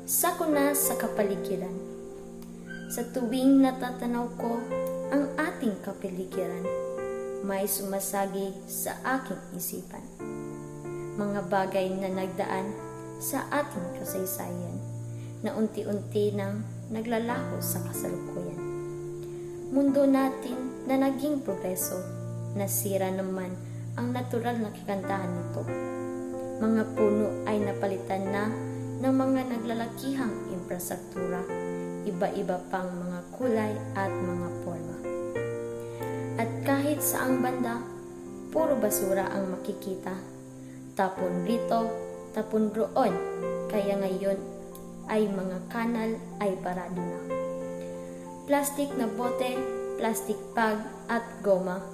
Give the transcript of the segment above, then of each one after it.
sakuna sa kapaligiran. Sa tuwing natatanaw ko ang ating kapaligiran, may sumasagi sa aking isipan. Mga bagay na nagdaan sa ating kasaysayan na unti-unti nang naglalaho sa kasalukuyan. Mundo natin na naging progreso, nasira naman ang natural na kagandahan nito. Mga puno ay napalitan na ng mga naglalakihang infrastruktura, iba-iba pang mga kulay at mga forma. At kahit saang banda, puro basura ang makikita. Tapon rito, tapon roon, kaya ngayon ay mga kanal ay barado na. Plastik na bote, plastik bag at goma,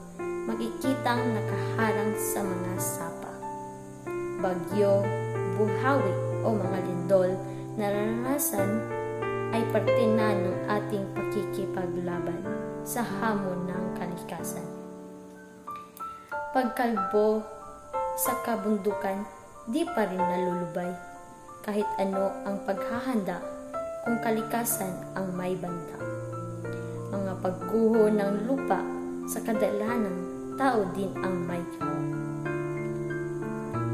makikitang nakaharang sa mga sapa. Bagyo, buhawi o mga lindol na naranasan ay parte na ng ating pakikipaglaban sa hamon ng kalikasan. Pagkalbo sa kabundukan, di pa rin nalulubay kahit ano ang paghahanda kung kalikasan ang may banta. Mga pagguho ng lupa sa kadalanan, tao din ang may gawa.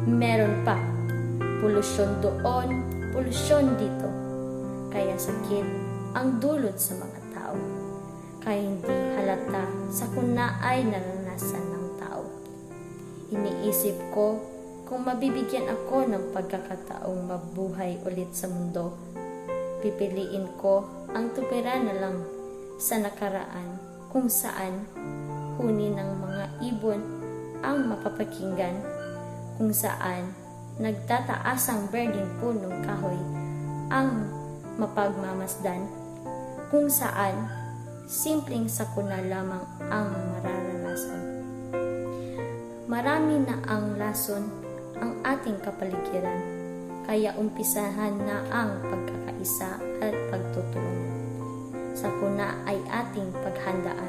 Meron pa, polusyon doon, polusyon dito, kaya sakit ang dulot sa mga tao, kaya hindi halata sa kuna ay naranasan ng tao. Iniisip ko kung mabibigyan ako ng pagkakataong mabuhay ulit sa mundo, pipiliin ko ang tumira na lang sa nakaraan kung saan huni ng mga ibon ang mapapakinggan, kung saan nagtataasang berdeng punong kahoy ang mapagmamasdan, kung saan simpleng sakuna lamang ang mararanasan. Marami na ang lason ang ating kapaligiran, kaya umpisahan na ang pagkakaisa at pagtutulungan. Sakuna ay ating paghandaan.